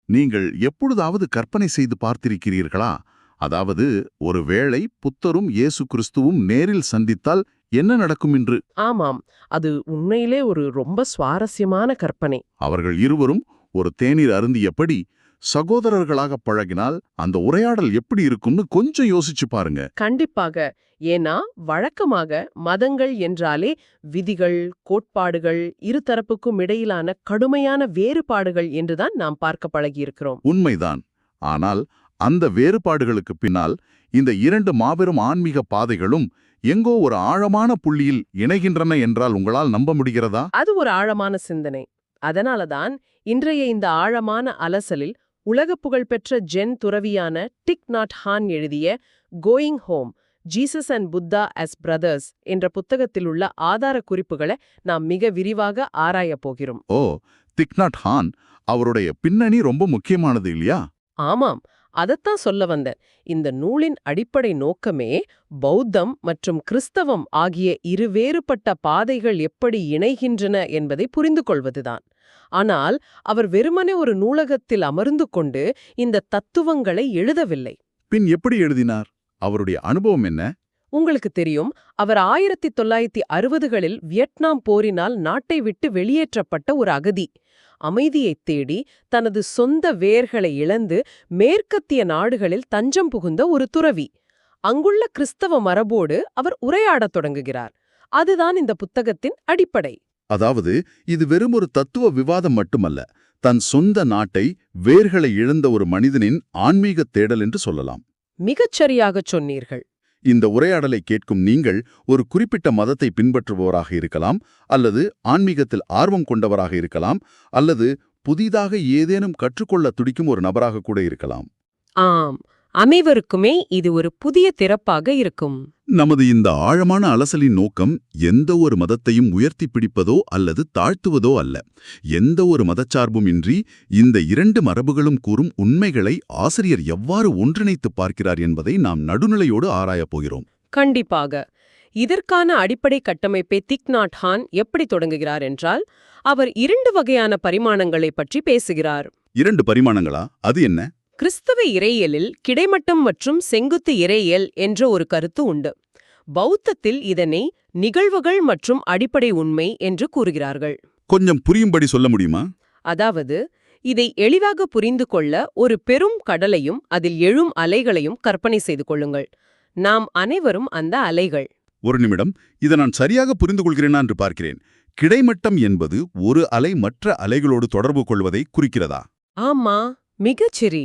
நீங்கள் எப்பொழுதாவது கற்பனை செய்து பார்த்திருக்கிறீர்களா? அதாவது ஒருவேளை புத்தரும் இயேசு கிறிஸ்துவும் நேரில் சந்தித்தால் என்ன நடக்கும் என்று? ஆமாம், அது உண்மையிலே ஒரு ரொம்ப சுவாரஸ்யமான கற்பனை. அவர்கள் இருவரும் ஒரு தேநீர் அருந்தியபடி சகோதரர்களாக பழகினால் அந்த உரையாடல் எப்படி இருக்கும்னு கொஞ்சம் யோசிச்சு பாருங்க. கண்டிப்பாக. ஏன்னா வழக்கமாக மதங்கள் என்றாலே விதிகள், கோட்பாடுகள், இருதரப்புக்கும் இடையிலான கடுமையான வேறுபாடுகள் என்றுதான் நாம் பார்க்க பழகியிருக்கிறோம். உண்மைதான். ஆனால் அந்த வேறுபாடுகளுக்கு பின்னால் இந்த இரண்டு மாபெரும் ஆன்மீக பாதைகளும் எங்கோ ஒரு ஆழமான புள்ளியில் இணைகின்றன என்றால் உங்களால் நம்ப முடிகிறதா? அது ஒரு ஆழமான சிந்தனை. அதனாலதான் இன்றைய இந்த ஆழமான அலசலில் உலக புகழ்பெற்ற ஜென் துறவியான டிக் நாட் ஹான் எழுதிய going home, Jesus and Buddha as brothers என்ற புத்தகத்தில் உள்ள ஆதார குறிப்புகளை நாம் மிக விரிவாக ஆராயப் போகிறோம். ஓ, திக் நாட் ஹான், அவருடைய பின்னணி ரொம்ப முக்கியமானது இல்லையா? ஆமாம், அதத்தான் சொல்ல வந்தேன். இந்த நூலின் அடிப்படை நோக்கமே பௌத்தம் மற்றும் கிறிஸ்தவம் ஆகிய இரு வேறுபட்ட பாதைகள் எப்படி இணைகின்றன என்பதை புரிந்து கொள்வதுதான். ஆனால் அவர் வெறுமனே ஒரு நூலகத்தில் அமர்ந்து கொண்டு இந்த தத்துவங்களை எழுதவில்லை. பின் எப்படி எழுதினார்? அவருடைய அனுபவம் என்ன? உங்களுக்கு தெரியும், அவர் 1960களில் வியட்நாம் போரினால் நாட்டை விட்டு வெளியேற்றப்பட்ட ஒரு அகதி. அமைதியைத் தேடி தனது சொந்த வேர்களை இழந்து மேற்கத்திய நாடுகளில் தஞ்சம் புகுந்த ஒரு துறவி. அங்குள்ள கிறிஸ்தவ மரபோடு அவர் உரையாடத் தொடங்குகிறார். அதுதான் இந்த புத்தகத்தின் அடிப்படை. அதாவது இது வெறும் ஒரு தத்துவ விவாதம் மட்டுமல்ல, தன் சொந்த நாட்டை, வேர்களை இழந்த ஒரு மனிதனின் ஆன்மீக தேடல் என்று சொல்லலாம். மிகச்சரியாகச் சொன்னீர்கள். இந்த உரையாடலை கேட்கும் நீங்கள் ஒரு குறிப்பிட்ட மதத்தை பின்பற்றுபவராக இருக்கலாம், அல்லது ஆன்மீகத்தில் ஆர்வம் கொண்டவராக இருக்கலாம், அல்லது புதிதாக ஏதேனும் கற்றுக்கொள்ள துடிக்கும் ஒரு நபராக கூட இருக்கலாம். ஆம், அனைவருக்குமே இது ஒரு புதிய திறப்பாக இருக்கும். நமது இந்த ஆழமான அலசலின் நோக்கம் எந்த ஒரு மதத்தையும் உயர்த்தி பிடிப்பதோ அல்லது தாழ்த்துவதோ அல்ல. எந்த ஒரு மதச்சார்பும் இன்றி இந்த இரண்டு மரபுகளும் கூறும் உண்மைகளை ஆசிரியர் எவ்வாறு ஒன்றிணைத்து பார்க்கிறார் என்பதை நாம் நடுநிலையோடு ஆராயப் போகிறோம். கண்டிப்பாக. இதற்கான அடிப்படை கட்டமைப்பை திக் நாட் ஹான் எப்படி தொடங்குகிறார் என்றால், அவர் 2 வகையான பரிமாணங்களை பற்றி பேசுகிறார். 2 பரிமாணங்களா? அது என்ன? கிறிஸ்தவ இறையியலில் கிடைமட்டம் மற்றும் செங்குத்து இறையியல் என்ற ஒரு கருத்து உண்டு. பௌத்தத்தில் இதனை நிகழ்வுகள் மற்றும் அடிப்படை உண்மை என்று கூறுகிறார்கள். கொஞ்சம் புரியும்படி சொல்ல முடியுமா? அதாவது, இதை எளிதாக புரிந்து கொள்ள ஒரு பெரும் கடலையும் அதில் எழும் அலைகளையும் கற்பனை செய்து கொள்ளுங்கள். நாம் அனைவரும் அந்த அலைகள். ஒரு நிமிடம், இதை நான் சரியாக புரிந்து கொள்கிறேனா என்று பார்க்கிறேன். கிடைமட்டம் என்பது ஒரு அலை மற்ற அலைகளோடு தொடர்பு கொள்வதை குறிக்கிறதா? ஆமா, மிகச்சரி.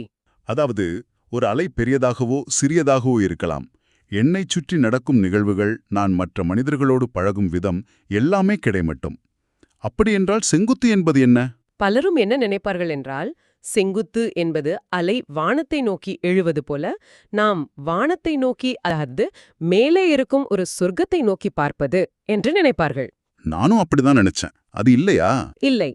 அதாவது ஒரு அலை பெரியதாகவோ சிறியதாகவோ இருக்கலாம். என்னைச் சுற்றி நடக்கும் நிகழ்வுகள், நான் மற்ற மனிதர்களோடு பழகும் விதம் எல்லாமே கிடைமட்டும். அப்படியென்றால் செங்குத்து என்பது என்ன? பலரும் என்ன நினைப்பார்கள் என்றால், செங்குத்து என்பது அலை வானத்தை நோக்கி எழுவது போல, நாம் வானத்தை நோக்கி, அதாவது மேலே இருக்கும் ஒரு சொர்க்கத்தை நோக்கி பார்ப்பது என்று நினைப்பார்கள். நானும் அப்படிதான் நினைச்சேன். அது இல்லையா? இல்லை.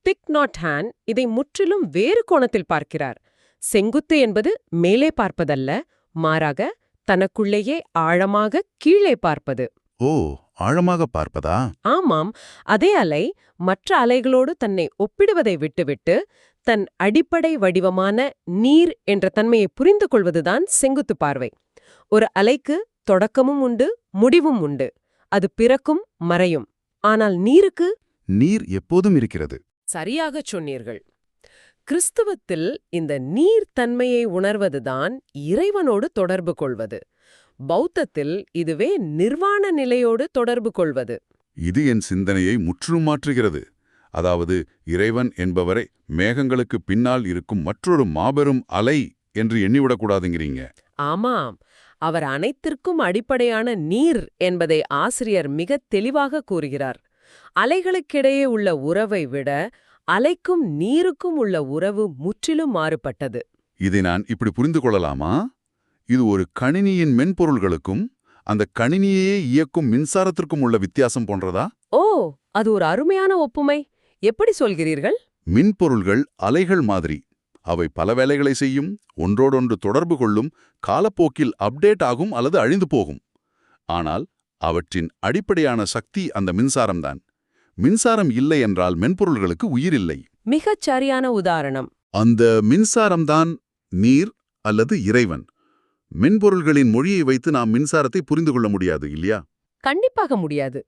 திக் நாட் ஹான் இதை முற்றிலும் வேறு கோணத்தில் பார்க்கிறார். செங்குத்து என்பது மேலே பார்ப்பதல்ல, மாறாக தனக்குள்ளேயே ஆழமாக கீழே பார்ப்பது. ஓ, ஆழமாக பார்ப்பதா? ஆமாம், அதே அலை மற்ற அலைகளோடு தன்னை ஒப்பிடுவதை விட்டுவிட்டு தன் அடிப்படை வடிவமான நீர் என்ற தன்மையை புரிந்து கொள்வதுதான் செங்குத்து பார்வை. ஒரு அலைக்கு தொடக்கமும் உண்டு, முடிவும் உண்டு. அது பிறக்கும், மறையும். ஆனால் நீருக்கு? நீர் எப்போதும் இருக்கிறது. சரியாகச் சொன்னீர்கள். கிறிஸ்துவத்தில் இந்த நீர் தன்மையை உணர்வதுதான் இறைவனோடு தொடர்பு கொள்வது. பௌத்தத்தில் இதுவே நிர்வாண நிலையோடு தொடர்பு கொள்வது. இது என் சிந்தனையை முற்றிலும் மாற்றுகிறது. அதாவது இறைவன் என்பவரை மேகங்களுக்கு பின்னால் இருக்கும் மற்றொரு மாபெரும் அலை என்று எண்ணிவிடக்கூடாதுங்கிறீங்க. ஆமாம், அவர் அனைத்திற்கும் அடிப்படையான நீர் என்பதை ஆசிரியர் மிக தெளிவாக கூறுகிறார். அலைகளுக்கிடையே உள்ள உறவை விட அலைக்கும் நீருக்கும் உள்ள உறவு முற்றிலும் மாறுபட்டது. இதை நான் இப்படி புரிந்து கொள்ளலாமா? இது ஒரு கணினியின் மென்பொருள்களுக்கும் அந்த கணினியையே இயக்கும் மின்சாரத்திற்கும் உள்ள வித்தியாசம் போன்றதா? ஓ, அது ஒரு அருமையான ஒப்புமை. எப்படி சொல்கிறீர்கள்? மின்பொருள்கள் அலைகள் மாதிரி. அவை பல வேலைகளை செய்யும், ஒன்றோடொன்று தொடர்பு கொள்ளும், காலப்போக்கில் அப்டேட் ஆகும் அல்லது அழிந்து போகும். ஆனால் அவற்றின் அடிப்படையான சக்தி அந்த மின்சாரம்தான். மின்சாரம் இல்லை என்றால் மென்பொருள்களுக்கு உயிர் இல்லை. மிகச் சரியான உதாரணம். அந்த மின்சாரம்தான் நீர் அல்லது இறைவன். மென்பொருள்களின் மொழியை வைத்து நாம் மின்சாரத்தை புரிந்து கொள்ள முடியாது இல்லையா? கண்டிப்பாக முடியாது.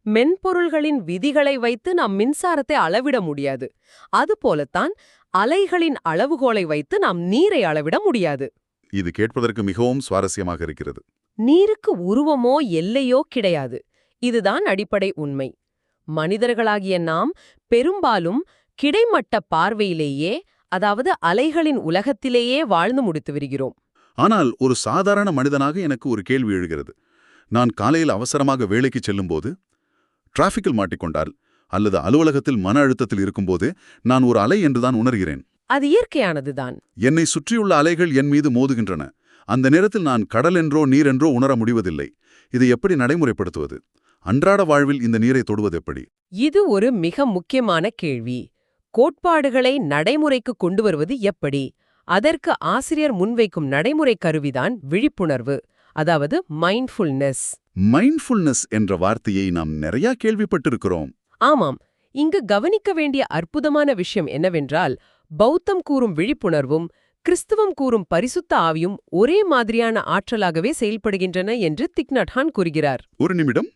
மென்பொருள்களின் விதிகளை வைத்து நாம் மின்சாரத்தை அளவிட முடியாது. அதுபோலத்தான் அலைகளின் அளவுகோலை வைத்து நாம் நீரை அளவிட முடியாது. இது கேட்பதற்கு மிகவும் சுவாரஸ்யமாக இருக்கிறது. நீருக்கு உருவமோ எல்லையோ கிடையாது. இதுதான் அடிப்படை உண்மை. மனிதர்களாகிய நாம் பெரும்பாலும் கிடைமட்ட பார்வையிலேயே, அதாவது அலைகளின் உலகத்திலேயே வாழ்ந்து முடித்து வருகிறோம். ஆனால் ஒரு சாதாரண மனிதனாக எனக்கு ஒரு கேள்வி எழுகிறது. நான் காலையில் அவசரமாக வேலைக்கு செல்லும்போது, டிராஃபிக்கில் மாட்டிக்கொண்டால் அல்லது அலுவலகத்தில் மன அழுத்தத்தில் இருக்கும்போது நான் ஒரு அலை என்றுதான் உணர்கிறேன். அது இயற்கையானதுதான். என்னை சுற்றியுள்ள அலைகள் என் மீது மோதுகின்றன. அந்த நேரத்தில் நான் கடல் என்றோ நீர் என்றோ உணர முடிவதில்லை. இதை எப்படி நடைமுறைப்படுத்துவது? அன்றாட வாழ்வில் இந்த நீரை தொடுவது எப்படி? இது ஒரு மிக முக்கியமான கேள்வி. கோட்பாடுகளை நடைமுறைக்கு கொண்டு வருவது எப்படி? அதற்கு ஆசிரியர் முன்வைக்கும் நடைமுறை கருவிதான் விழிப்புணர்வு, அதாவது மைண்ட்ஃபுல்னஸ். மைண்ட்ஃபுல்னஸ் என்ற வார்த்தையை நாம் நிறைய கேள்விப்பட்டிருக்கிறோம். ஆமாம். இங்கு கவனிக்க வேண்டிய அற்புதமான விஷயம் என்னவென்றால், பௌத்தம் கூறும் விழிப்புணர்வும் கிறிஸ்துவம் கூறும் பரிசுத்த ஆவியும் ஒரே மாதிரியான ஆற்றலாகவே செயல்படுகின்றன என்று திக் நட் ஹான் கூறுகிறார். ஒரு நிமிடம்.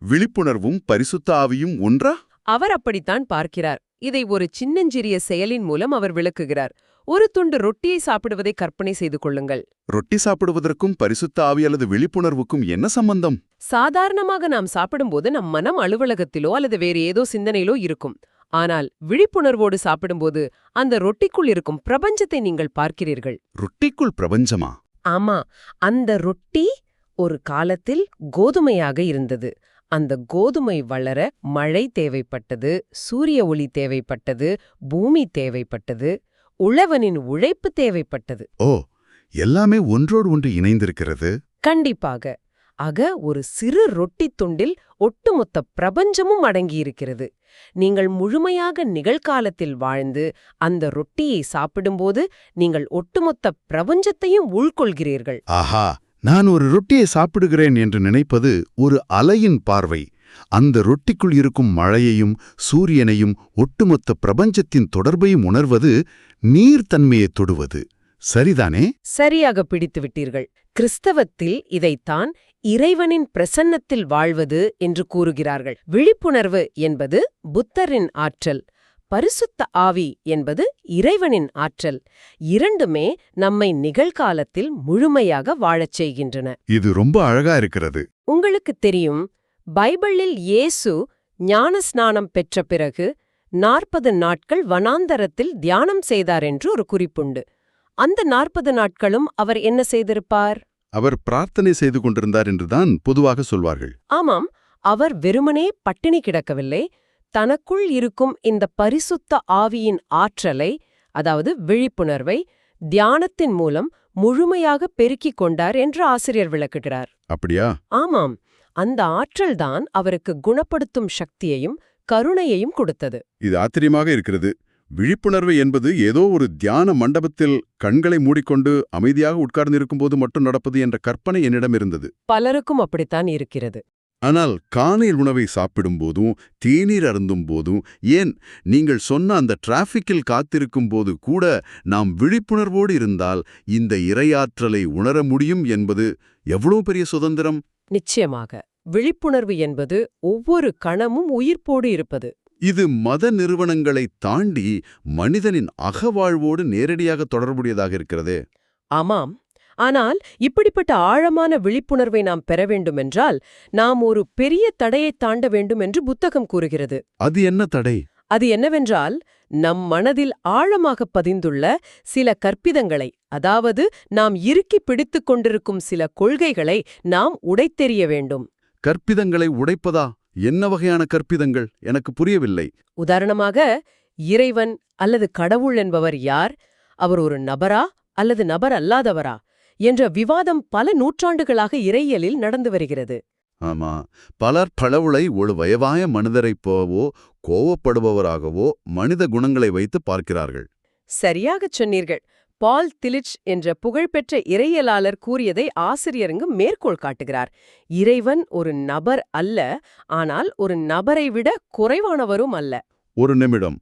விழிப்புணர்வும் பரிசுத்த ஆவியும் ஒன்றா? அவர் அப்படித்தான் பார்க்கிறார். இதை ஒரு சின்னஞ்சிறிய செயலின் மூலம் அவர் விளக்குகிறார். ஒரு துண்டு ரொட்டியை சாப்பிடுவதை கற்பனை செய்து கொள்ளுங்கள். ரொட்டி சாப்பிடுவதற்கும் பரிசுத்த ஆவி அல்லது விழிப்புணர்வுக்கும் என்ன சம்பந்தம்? சாதாரணமாக நாம் சாப்பிடும்போது நம் மனம் அலுவலகத்திலோ அல்லது வேறு ஏதோ சிந்தனையிலோ இருக்கும். ஆனால் விழிப்புணர்வோடு சாப்பிடும்போது அந்த ரொட்டிக்குள் இருக்கும் பிரபஞ்சத்தை நீங்கள் பார்க்கிறீர்கள். ரொட்டிக்குள் பிரபஞ்சமா? ஆமா. அந்த ரொட்டி ஒரு காலத்தில் கோதுமையாக இருந்தது. அந்த கோதுமை வளர மழை தேவைப்பட்டது, சூரிய ஒளி தேவைப்பட்டது, பூமி தேவைப்பட்டது, உழவனின் உழைப்பு தேவைப்பட்டது. ஓ, எல்லாமே ஒன்றோடு ஒன்று இணைந்திருக்கிறது. கண்டிப்பாக. ஆக ஒரு சிறு ரொட்டி துண்டில் ஒட்டுமொத்த பிரபஞ்சமும் அடங்கியிருக்கிறது. நீங்கள் முழுமையாக நிகழ்காலத்தில் வாழ்ந்து அந்த ரொட்டியை சாப்பிடும்போது நீங்கள் ஒட்டுமொத்த பிரபஞ்சத்தையும் உள்கொள்கிறீர்கள். ஆஹா, நான் ஒரு ரொட்டியை சாப்பிடுகிறேன் என்று நினைப்பது ஒரு அலையின் பார்வை. அந்த ரொட்டிக்குள் இருக்கும் மழையையும் சூரியனையும் ஒட்டுமொத்த பிரபஞ்சத்தின் தொடர்பையும் உணர்வது நீர்த்தன்மையைத் தொடுவது. சரிதானே? சரியாக பிடித்து விட்டீர்கள். கிறிஸ்தவத்தில் இதைத்தான் இறைவனின் பிரசன்னத்தில் வாழ்வது என்று கூறுகிறார்கள். விழிப்புணர்வு என்பது புத்தரின் ஆற்றல், பரிசுத்த ஆவி என்பது இறைவனின் ஆற்றல். இரண்டுமே நம்மை நிகழ்காலத்தில் முழுமையாக வாழச் செய்கின்றன. இது ரொம்ப அழகா இருக்கிறது. உங்களுக்கு தெரியும், பைபிளில் இயேசு ஞான ஸ்நானம் பெற்ற பிறகு 40 நாட்கள் வனாந்தரத்தில் தியானம் செய்தார் என்று ஒரு குறிப்புண்டு. அந்த 40 நாட்களும் அவர் என்ன செய்திருப்பார்? அவர் பிரார்த்தனை செய்து கொண்டிருந்தார் என்றுதான் பொதுவாக சொல்வார்கள். ஆமாம். அவர் வெறுமனே பட்டினி கிடக்கவில்லை. தனக்குள் இருக்கும் இந்த பரிசுத்த ஆவியின் ஆற்றலை, அதாவது விழிப்புணர்வை, தியானத்தின் மூலம் முழுமையாக பெருக்கிக் கொண்டார் என்று ஆசிரியர் விளக்குகிறார். அப்படியா? ஆமாம். அந்த ஆற்றல்தான் அவருக்கு குணப்படுத்தும் சக்தியையும் கருணையையும் கொடுத்தது. இது ஆச்சரியமாக இருக்கிறது. விழிப்புணர்வு என்பது ஏதோ ஒரு தியான மண்டபத்தில் கண்களை மூடிக்கொண்டு அமைதியாக உட்கார்ந்திருக்கும்போது மட்டும் நடப்பது என்ற கற்பனை என்னிடம் இருந்தது. பலருக்கும் அப்படித்தான் இருக்கிறது. ஆனால் காலையில் உணவை சாப்பிடும் போதும் தேநீர் அருந்தும் போதும், ஏன் நீங்கள் சொன்ன அந்த டிராஃபிக்கில் காத்திருக்கும் போது கூட நாம் விழிப்புணர்வோடு இருந்தால் இந்த இறையாற்றலை உணர முடியும் என்பது எவ்வளவு பெரிய சுதந்திரம்! நிச்சயமாக. விழிப்புணர்வு என்பது ஒவ்வொரு கணமும் உயிர்ப்போடு இருப்பது. இது மத நிறுவனங்களை தாண்டி மனிதனின் அகவாழ்வோடு நேரடியாக தொடர்புடையதாக இருக்கிறதே. ஆமாம். ஆனால் இப்படிப்பட்ட ஆழமான விழிப்புணர்வை நாம் பெற வேண்டுமென்றால் நாம் ஒரு பெரிய தடையை தாண்ட வேண்டும் என்று புத்தகம் கூறுகிறது. அது என்ன தடை? அது என்னவென்றால், நம் மனதில் ஆழமாக பதிந்துள்ள சில கற்பிதங்களை, அதாவது நாம் இறுக்கி பிடித்துக் கொண்டிருக்கும் சில கொள்கைகளை நாம் உடைத்தெறிய வேண்டும். கற்பிதங்களை உடைப்பதா? என்ன வகையான கற்பிதங்கள்? எனக்கு புரியவில்லை. உதாரணமாக, இறைவன் அல்லது கடவுள் என்பவர் யார்? அவர் ஒரு நபரா அல்லது நபர் அல்லாதவரா என்ற விவாதம் பல நூற்றாண்டுகளாக இறையியலில் நடந்து வருகிறது. ஆமா, பலர் கடவுளை ஒரு வயவாய மனிதரைப் போவோ கோவப்படுபவராகவோ மனித குணங்களை வைத்து பார்க்கிறார்கள். சரியாகச் சொன்னீர்கள். பால் திலிட்ஜ் என்ற புகழ்பெற்ற இறையியலாளர் கூறியதை ஆசிரியருங்கு மேற்கோள் காட்டுகிறார். இறைவன் ஒரு நபர் அல்ல, ஆனால் ஒரு நபரை விட குறைவானவரும் அல்ல. ஒரு நிமிடம்.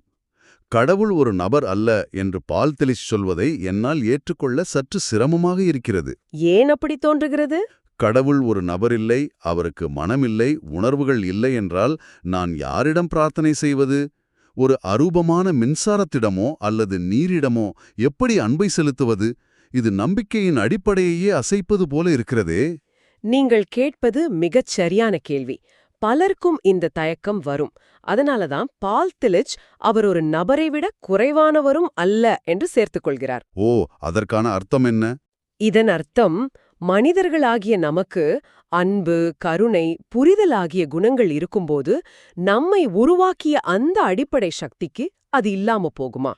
கடவுள் ஒரு நபர் அல்ல என்று பால் தெளிச் சொல்வதை என்னால் ஏற்றுக்கொள்ள சற்று சிரமமாக இருக்கிறது. ஏன் அப்படி தோன்றுகிறது? கடவுள் ஒரு நபரில்லை, அவருக்கு மனமில்லை, உணர்வுகள் இல்லை என்றால் நான் யாரிடம் பிரார்த்தனை செய்வது? ஒரு அரூபமான மின்சாரத்திடமோ அல்லது நீரிடமோ எப்படி அன்பை செலுத்துவது? இது நம்பிக்கையின் அடிப்படையையே அசைப்பது போல இருக்கிறதே. நீங்கள் கேட்பது மிகச் சரியான கேள்வி. பலருக்கும் இந்த தயக்கம் வரும். அதனாலதான் பால் திலிச் அவர் ஒரு நபரை விட குறைவானவரும் அல்ல என்று சேர்த்துக்கொள்கிறார். ஓ, அதற்கான அர்த்தம் என்ன? இதன் அர்த்தம், மனிதர்களாகிய நமக்கு அன்பு, கருணை, புரிதல் ஆகிய குணங்கள் இருக்கும்போது நம்மை உருவாக்கிய அந்த அடிப்படை சக்திக்கு அது இல்லாம போகுமா?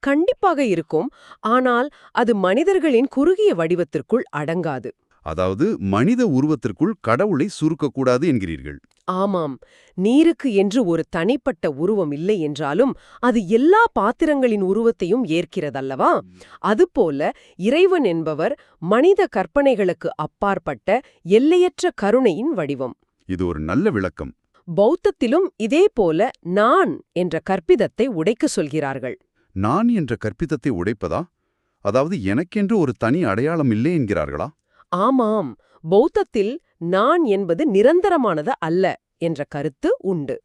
கண்டிப்பாக இருக்கும். ஆனால் அது மனிதர்களின் குறுகிய வடிவத்திற்குள் அடங்காது. அதாவது மனித உருவத்திற்குள் கடவுளை சுருக்கக்கூடாது என்கிறீர்கள். ஆமாம், நீருக்கு என்று ஒரு தனிப்பட்ட உருவம் இல்லை என்றாலும் அது எல்லா பாத்திரங்களின் உருவத்தையும் ஏற்கிறதல்லவா? அதுபோல இறைவன் என்பவர் மனித கற்பனைகளுக்கு அப்பாற்பட்ட எல்லையற்ற கருணையின் வடிவம். இது ஒரு நல்ல விளக்கம். பௌத்தத்திலும் இதேபோல நான் என்ற கற்பிதத்தை உடைக்க சொல்கிறார்கள். நான் என்ற கற்பிதத்தை உடைப்பதா? அதாவது எனக்கென்று ஒரு தனி அடையாளம் இல்லை என்கிறார்களா? ஆமாம், பௌத்தத்தில் நான் என்பது நிரந்தரமானது அல்ல என்ற கருத்து உண்டு.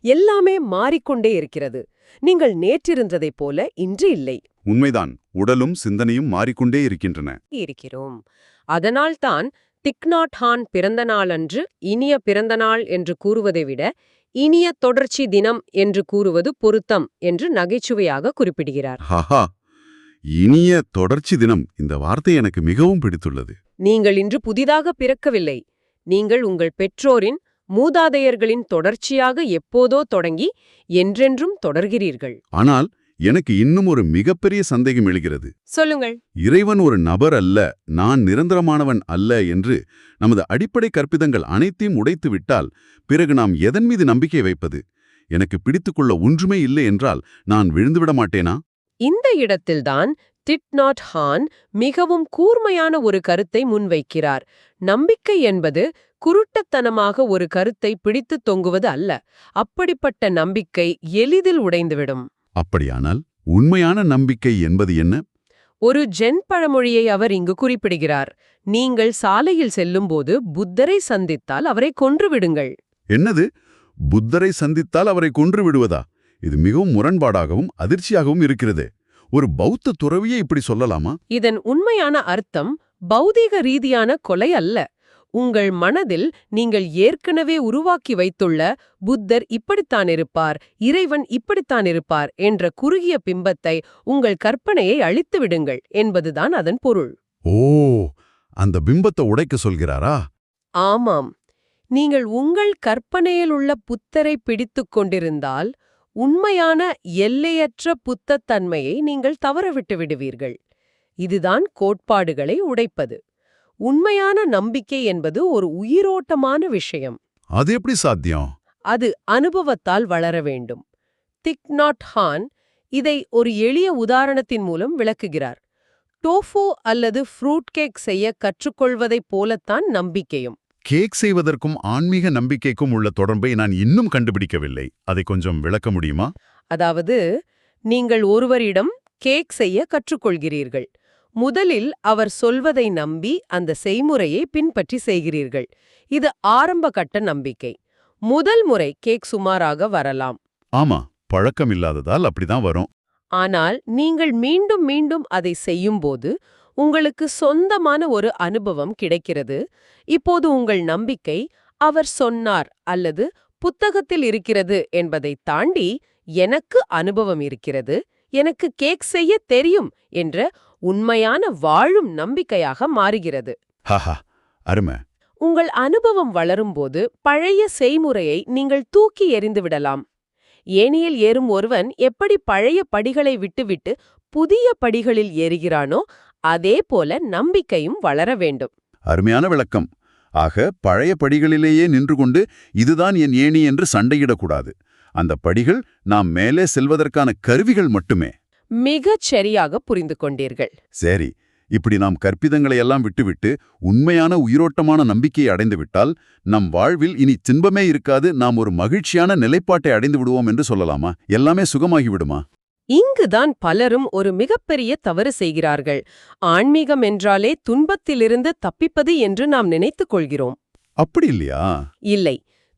எல்லாமே மாறிக்கொண்டே இருக்கிறது. நீங்கள் நேற்றிருந்ததைப் போல இன்று இல்லை. உண்மைதான். உடலும் சிந்தனையும் மாறிக்கொண்டே இருக்கின்றன. இருக்கிறோம். அதனால்தான் திக் நாட் ஹான் பிறந்த நாளன்று இனிய பிறந்தநாள் என்று கூறுவதை விட இனிய தொடர்ச்சி தினம் என்று கூறுவது பொருத்தம் என்று நகைச்சுவையாக குறிப்பிடுகிறார். ஹஹா, இனிய தொடர்ச்சி தினம், இந்த வார்த்தை எனக்கு மிகவும் பிடித்துள்ளது. நீங்கள் இன்று புதிதாக பிறக்கவில்லை. நீங்கள் உங்கள் பெற்றோரின், மூதாதையர்களின் தொடர்ச்சியாக எப்போதோ தொடங்கி என்றென்றும் தொடர்கிறீர்கள். ஆனால் எனக்கு இன்னும் ஒரு மிகப்பெரிய சந்தேகம் எழுகிறது. சொல்லுங்கள். இறைவன் ஒரு நபர் அல்ல, நான் நிரந்தரமானவன் அல்ல என்று நமது அடிப்படை கற்பிதங்கள் அனைத்தையும் உடைத்துவிட்டால் பிறகு நாம் எதன் மீது நம்பிக்கை வைப்பது? எனக்கு பிடித்துக்கொள்ள ஒன்றுமே இல்லை என்றால் நான் விழுந்துவிட மாட்டேனா? இந்த இடத்தில்தான் திட் நாட் ஹான் மிகவும் கூர்மையான ஒரு கருத்தை முன்வைக்கிறார். நம்பிக்கை என்பது குருட்டத்தனமாக ஒரு கருத்தை பிடித்து தொங்குவது அல்ல. அப்படிப்பட்ட நம்பிக்கை எளிதில் உடைந்துவிடும். அப்படியானால் உண்மையான நம்பிக்கை என்பது என்ன? ஒரு ஜென் பழமொழியை அவர் இங்கு குறிப்பிடுகிறார். நீங்கள் சாலையில் செல்லும்போது புத்தரை சந்தித்தால் அவரை கொன்றுவிடுங்கள். என்னது? புத்தரை சந்தித்தால் அவரை கொன்று விடுவதா? இது மிகவும் முரண்பாடாகவும் அதிர்ச்சியாகவும் இருக்கிறது. ஒரு பௌத்த துறவியே இப்படி சொல்லலாமா? இதன் உண்மையான அர்த்தம் பௌதீக ரீதியான கொலை அல்ல. உங்கள் மனதில் நீங்கள் ஏற்கனவே உருவாக்கி வைத்துள்ள புத்தர் இப்படித்தான் இருப்பார், இறைவன் இப்படித்தான் இருப்பார் என்ற குறுகிய பிம்பத்தை, உங்கள் கற்பனையை அழித்து விடுங்கள் என்பதுதான் அதன் பொருள். ஓ, அந்த பிம்பத்தை உடைக்க சொல்கிறாரா? ஆமாம். நீங்கள் உங்கள் கற்பனையில் உள்ள புத்தரை பிடித்துக் கொண்டிருந்தால் உண்மையான எல்லையற்ற புத்தத்தன்மையை நீங்கள் தவறவிட்டு விடுவீர்கள். இதுதான் கோட்பாடுகளை உடைப்பது. உண்மையான நம்பிக்கை என்பது ஒரு உயிரோட்டமான விஷயம். அது எப்படி சாத்தியம்? அது அனுபவத்தால் வளர வேண்டும். திக் நாட் ஹான் இதை ஒரு எளிய உதாரணத்தின் மூலம் விளக்குகிறார். டோஃபு அல்லது ஃப்ரூட் கேக் செய்ய கற்றுக்கொள்வதைப் போலத்தான் நம்பிக்கையும். கேக் செய்வதற்கும் ஆன்மீக நம்பிக்கைக்கும் உள்ள தொடர்பை நான் இன்னும் கண்டுபிடிக்கவில்லை. அதை கொஞ்சம் விளக்க முடியுமா? அதாவது, நீங்கள் ஒருவரிடம் கேக் செய்ய கற்றுக்கொள்கிறீர்கள். முதலில் அவர் சொல்வதை நம்பி அந்த செய்முறையை பின்பற்றி செய்கிறீர்கள். இது ஆரம்ப கட்ட நம்பிக்கை. முதல் முறை கேக் சுமாராக வரலாம். ஆமா, பழக்கம் இல்லாததால் அப்படிதான் வரும். ஆனால் நீங்கள் மீண்டும் மீண்டும் அதை செய்யும்போது உங்களுக்கு சொந்தமான ஒரு அனுபவம் கிடைக்கிறது. இப்போது உங்கள் நம்பிக்கை அவர் சொன்னார் அல்லது புத்தகத்தில் இருக்கிறது என்பதை தாண்டி எனக்கு அனுபவம் இருக்கிறது, எனக்கு கேக் செய்ய தெரியும் என்ற உண்மையான வாழும் நம்பிக்கையாக மாறுகிறது. ஹஹா, அருமை. உங்கள் அனுபவம் வளரும்போது பழைய செய்முறையை நீங்கள் தூக்கி எறிந்துவிடலாம். ஏணியில் ஏறும் ஒருவன் எப்படி பழைய படிகளை விட்டுவிட்டு புதிய படிகளில் ஏறுகிறானோ அதே போல நம்பிக்கையும் வளர வேண்டும். அருமையான விளக்கம். ஆக பழைய படிகளிலேயே நின்று கொண்டு இதுதான் என் ஏணி என்று சண்டையிடக்கூடாது. அந்த படிகள் நாம் மேலே செல்வதற்கான கருவிகள் மட்டுமே. மிகச் சரியாக புரிந்து கொண்டீர்கள். சரி, இப்படி நாம் கற்பிதங்களை எல்லாம் விட்டுவிட்டு உண்மையான உயிரோட்டமான நம்பிக்கையை அடைந்துவிட்டால் நம் வாழ்வில் இனி துன்பமே இருக்காது, நாம் ஒரு மகிழ்ச்சியான நிலைப்பாட்டை அடைந்து விடுவோம் என்று சொல்லலாமா? எல்லாமே சுகமாகிவிடுமா? இங்குதான் பலரும் ஒரு மிகப்பெரிய தவறு செய்கிறார்கள். ஆன்மீகம் என்றாலே துன்பத்திலிருந்து தப்பிப்பது என்று நாம் நினைத்துக் கொள்கிறோம். அப்படி இல்லையா? இல்லை.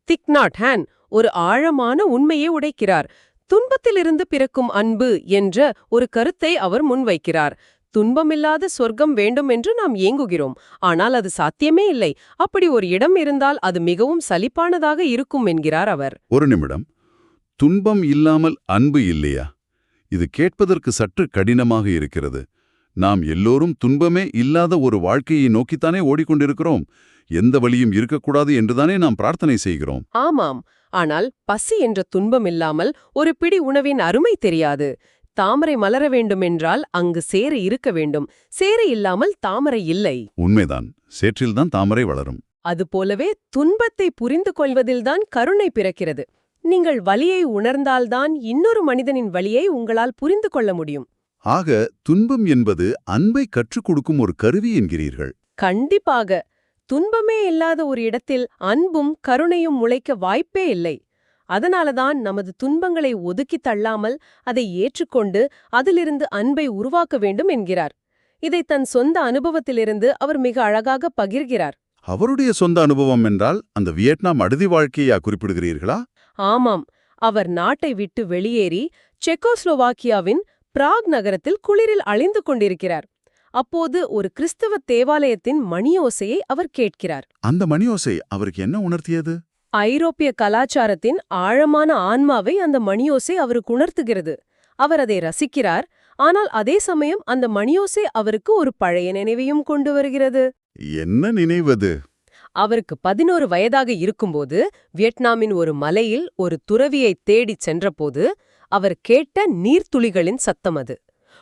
திக் நாட் ஹேன் ஒரு ஆழமான உண்மையை உடைக்கிறார். துன்பத்திலிருந்து பிறக்கும் அன்பு என்ற ஒரு கருத்தை அவர் முன்வைக்கிறார். துன்பமில்லாத சொர்க்கம் வேண்டும் என்று நாம் ஏங்குகிறோம். ஆனால் அது சாத்தியமே இல்லை. அப்படி ஒரு இடம் இருந்தால் அது மிகவும் சலிப்பானதாக இருக்கும் என்கிறார் அவர். ஒரு நிமிடம். துன்பம் இல்லாமல் அன்பு இல்லையா? இது கேட்பதற்கு சற்று கடினமாக இருக்கிறது. நாம் எல்லோரும் துன்பமே இல்லாத ஒரு வாழ்க்கையை நோக்கித்தானே ஓடிக்கொண்டிருக்கிறோம். எந்த வழியும் இருக்கக்கூடாது என்றுதானே நாம் பிரார்த்தனை செய்கிறோம். ஆமாம். ஆனால் பசி என்ற துன்பம் இல்லாமல் ஒரு பிடி உணவின் அருமை தெரியாது. தாமரை மலர வேண்டுமென்றால் அங்கு சேறு இருக்க வேண்டும். சேறு இல்லாமல் தாமரை இல்லை. உண்மைதான். சேற்றில்தான் தாமரை வளரும். அதுபோலவே துன்பத்தை புரிந்து கொள்வதில்தான் கருணை பிறக்கிறது. நீங்கள் வலியை உணர்ந்தால்தான் இன்னொரு மனிதனின் வலியை உங்களால் புரிந்து கொள்ள முடியும். ஆக துன்பம் என்பது அன்பை கற்றுக் கொடுக்கும் ஒரு கருவி என்கிறீர்கள். கண்டிப்பாக. துன்பமே இல்லாத ஒரு இடத்தில் அன்பும் கருணையும் முளைக்க வாய்ப்பே இல்லை. அதனாலதான் நமது துன்பங்களை ஒதுக்கித் தள்ளாமல் அதை ஏற்றுக்கொண்டு அதிலிருந்து அன்பை உருவாக்க வேண்டும் என்கிறார். இதை தன் சொந்த அனுபவத்திலிருந்து அவர் மிக அழகாக பகிர்கிறார். அவருடைய சொந்த அனுபவம் என்றால் அந்த வியட்நாம் அடதி வாழ்க்கையா குறிப்பிடுகிறீர்களா? ஆமாம். அவர் நாட்டை விட்டு வெளியேறி செக்கோஸ்லோவாக்கியாவின் பிராக் நகரத்தில் குளிரில் அழிந்து கொண்டிருக்கிறார். அப்போது ஒரு கிறிஸ்தவ தேவாலயத்தின் மணியோசையை அவர் கேட்கிறார். அந்த மணியோசை அவருக்கு என்ன உணர்த்தியது? ஐரோப்பிய கலாச்சாரத்தின் ஆழமான ஆன்மாவை அந்த மணியோசை அவருக்கு உணர்த்துகிறது. அவர் அதை ரசிக்கிறார். ஆனால் அதே சமயம் அந்த மணியோசை அவருக்கு ஒரு பழைய நினைவையும் கொண்டு வருகிறது. என்ன நினைவது? அவருக்கு 11 வயதாக இருக்கும்போது வியட்நாமின் ஒரு மலையில் ஒரு துறவியை தேடிச் சென்றபோது அவர் கேட்ட நீர்த்துளிகளின் சத்தம் அது.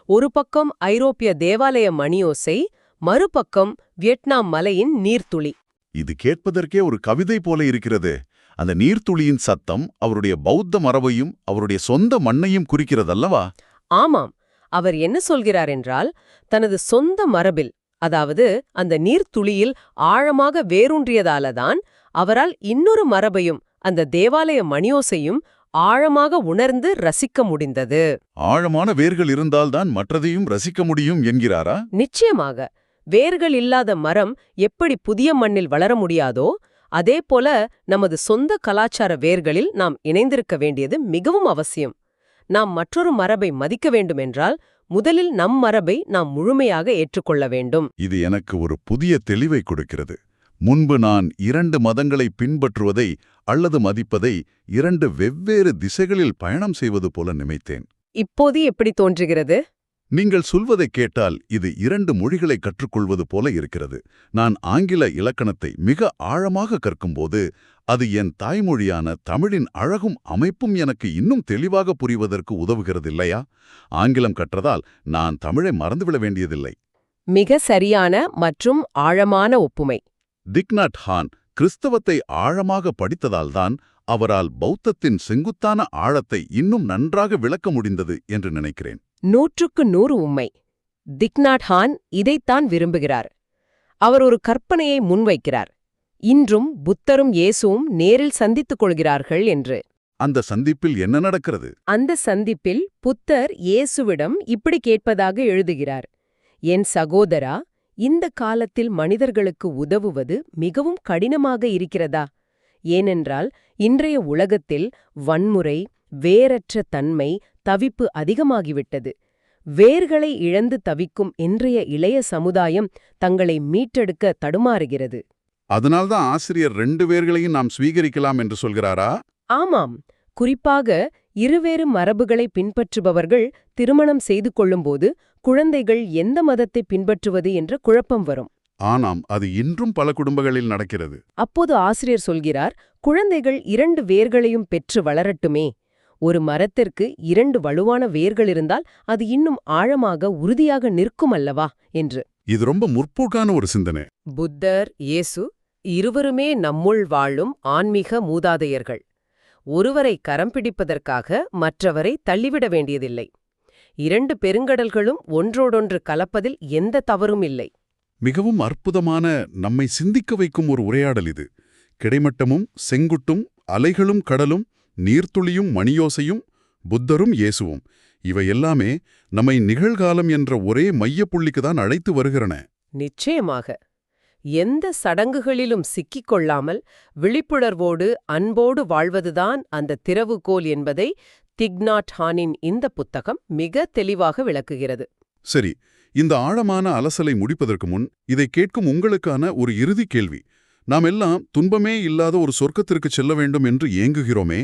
ஒரு பக்கம் ஐரோப்பிய தேவாலய மணியோசை, மறுபக்கம் வியட்நாம் மலையின் நீர்த்துளி. இது கேட்பதற்கே ஒரு கவிதை போல இருக்கிறது. அந்த நீர்த்துளியின் சத்தம் அவருடைய பௌத்த மரபையும் அவருடைய சொந்த மண்ணையும் குறிக்கிறதல்லவா? ஆமாம். அவர் என்ன சொல்கிறார் என்றால், தனது சொந்த மரபில், அதாவது அந்த நீர்த்துளியில் ஆழமாக வேரூன்றியதாலதான் அவரால் இன்னொரு மரபையும் அந்த தேவாலய மணியோசையும் ஆழமாக உணர்ந்து ரசிக்க முடிந்தது. ஆழமான வேர்கள் இருந்தால்தான் மற்றதையும் ரசிக்க முடியும் என்கிறாரா? நிச்சயமாக. வேர்கள் இல்லாத மரம் எப்படி புதிய மண்ணில் வளர முடியாதோ, அதேபோல நமது சொந்த கலாச்சார வேர்களில் நாம் இணைந்திருக்க வேண்டியது மிகவும் அவசியம். நாம் மற்றொரு மரபை மதிக்க வேண்டுமென்றால் முதலில் நம் மரபை நாம் முழுமையாக ஏற்றுக்கொள்ள வேண்டும். இது எனக்கு ஒரு புதிய தெளிவை கொடுக்கிறது. முன்பு நான் 2 மதங்களை பின்பற்றுவதை அல்லது மதிப்பதை 2 வெவ்வேறு திசைகளில் பயணம் செய்வது போல நினைத்தேன். இப்போது எப்படி தோன்றுகிறது? நீங்கள் சொல்வதை கேட்டால் இது 2 மொழிகளை கற்றுக்கொள்வது போல இருக்கிறது. நான் ஆங்கில இலக்கணத்தை மிக ஆழமாக கற்கும்போது அது என் தாய்மொழியான தமிழின் அழகும் அமைப்பும் எனக்கு இன்னும் தெளிவாக புரிவதற்கு உதவுகிறதில்லையா? ஆங்கிலம் கற்றதால் நான் தமிழை மறந்துவிட வேண்டியதில்லை. மிக சரியான மற்றும் ஆழமான ஒப்புமை. திக் நாட் ஹான் கிறிஸ்தவத்தை ஆழமாக படித்ததால்தான் அவரால் பௌத்தத்தின் செங்குத்தான ஆழத்தை இன்னும் நன்றாக விளக்க முடிந்தது என்று நினைக்கிறேன். 100க்கு 100 உண்மை. திக் நாட் ஹான் இதைத்தான் விரும்புகிறார். அவர் ஒரு கற்பனையை முன்வைக்கிறார். இன்றும் புத்தரும் இயேசுவும் நேரில் சந்தித்துக் கொள்கிறார்கள் என்று. அந்த சந்திப்பில் என்ன நடக்கிறது? அந்த சந்திப்பில் புத்தர் இயேசுவிடம் இப்படி கேட்பதாக எழுதுகிறார். என் சகோதரா, இந்த காலத்தில் மனிதர்களுக்கு உதவுவது மிகவும் கடினமாக இருக்கிறதா? ஏனென்றால் இன்றைய உலகத்தில் வன்முறை, வேரற்ற தன்மை, தவிப்பு அதிகமாகிவிட்டது. வேர்களை இழந்து தவிக்கும் இன்றைய இளைய சமுதாயம் தங்களை மீட்டெடுக்க தடுமாறுகிறது. அதனால்தான் ஆசிரியர் 2 வேர்களையும் நாம் ஸ்வீகரிக்கலாம் என்று சொல்கிறாரா? ஆமாம். குறிப்பாக இருவேறு மரபுகளை பின்பற்றுபவர்கள் திருமணம் செய்து கொள்ளும்போது குழந்தைகள் எந்த மதத்தை பின்பற்றுவது என்ற குழப்பம் வரும். ஆனாம், அது இன்றும் பல குடும்பங்களில் நடக்கிறது. அப்போது ஆசிரியர் சொல்கிறார், குழந்தைகள் 2 வேர்களையும் பெற்று வளரட்டுமே. ஒரு மரத்திற்கு 2 வலுவான வேர்கள் இருந்தால் அது இன்னும் ஆழமாக உறுதியாக நிற்கும் அல்லவா என்று. இது ரொம்ப முற்போக்கான ஒரு சிந்தனை. புத்தர், இயேசு இருவருமே நம்முள் வாழும் ஆன்மீக மூதாதையர்கள். ஒருவரை கரம் பிடிப்பதற்காக மற்றவரை தள்ளிவிட வேண்டியதில்லை. 2 பெருங்கடல்களும் ஒன்றோடொன்று கலப்பதில் எந்த தவறும் இல்லை. மிகவும் அற்புதமான, நம்மை சிந்திக்க வைக்கும் ஒரு உரையாடல் இது. கிடைமட்டமும் செங்குட்டும், அலைகளும் கடலும், நீர்த்துளியும் மணியோசையும், புத்தரும் இயேசுவும், இவை எல்லாமே நம்மை நிகழ்காலம் என்ற ஒரே மையப்புள்ளிக்கு தான் அழைத்து வருகிறன. நிச்சயமாக. எந்த சடங்குகளிலும் சிக்கிக் கொள்ளாமல் விழிப்புணர்வோடு அன்போடு வாழ்வதுதான் அந்த திறவுகோல் என்பதை திக் நாட் ஹானின் இந்த புத்தகம் மிக தெளிவாக விளக்குகிறது. சரி, இந்த ஆழமான அலசலை முடிப்பதற்கு முன் இதை கேட்கும் உங்களுக்கான ஒரு இறுதி கேள்வி. நாம் எல்லாம் துன்பமே இல்லாத ஒரு சொர்க்கத்திற்கு செல்ல வேண்டும் என்று ஏங்குகிறோமே,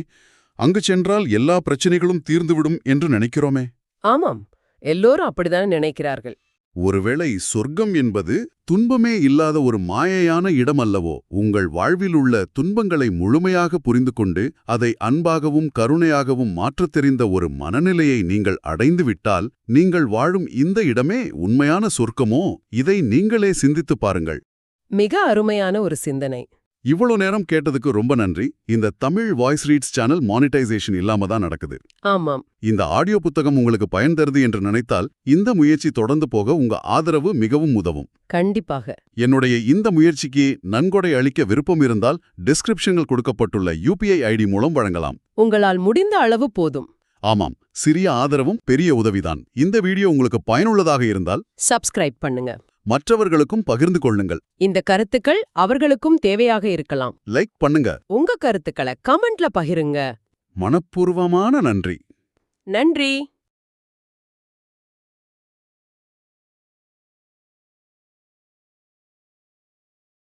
அங்கு சென்றால் எல்லா பிரச்சனைகளும் தீர்ந்துவிடும் என்று நினைக்கிறோமே. ஆமாம், எல்லோரும் அப்படிதான் நினைக்கிறார்கள். ஒருவேளை சொர்க்கம் என்பது துன்பமே இல்லாத ஒரு மாயையான இடம் அல்லவோ? உங்கள் வாழ்வில் உள்ள துன்பங்களை முழுமையாக புரிந்து கொண்டு அதை அன்பாகவும் கருணையாகவும் மாற்றத் தெரிந்த ஒரு மனநிலையை நீங்கள் அடைந்துவிட்டால் நீங்கள் வாழும் இந்த இடமே உண்மையான சொர்க்கமோ? இதை நீங்களே சிந்தித்துப் பாருங்கள். மிக அருமையான ஒரு சிந்தனை. இவ்வளோ நேரம் கேட்டதுக்கு ரொம்ப நன்றி. இந்த Tamil voice reads channel monetisation இல்லாம தான் நடக்குது. ஆமாம். இந்த ஆடியோ புத்தகம் உங்களுக்கு பயன் தருது என்று நினைத்தால் இந்த முயற்சி தொடர்ந்து போக உங்க ஆதரவு மிகவும் உதவும். கண்டிப்பாக. என்னுடைய இந்த முயற்சிக்கு நன்கொடை அளிக்க விருப்பம் இருந்தால் டிஸ்கிரிப்ஷனில் கொடுக்கப்பட்டுள்ள UPI ID மூலம் வழங்கலாம். உங்களால் முடிந்த அளவு போதும். ஆமாம், சிறிய ஆதரவும் பெரிய உதவிதான். இந்த வீடியோ உங்களுக்கு பயனுள்ளதாக இருந்தால் சப்ஸ்கிரைப் பண்ணுங்க. மற்றவர்களுக்கும் பகிர்ந்து கொள்ளுங்கள். இந்த கருத்துக்கள் அவர்களுக்கும் தேவையாக இருக்கலாம். லைக் பண்ணுங்க. உங்க கருத்துக்களை கமெண்ட்ல பகிருங்க. மனப்பூர்வமான நன்றி. நன்றி.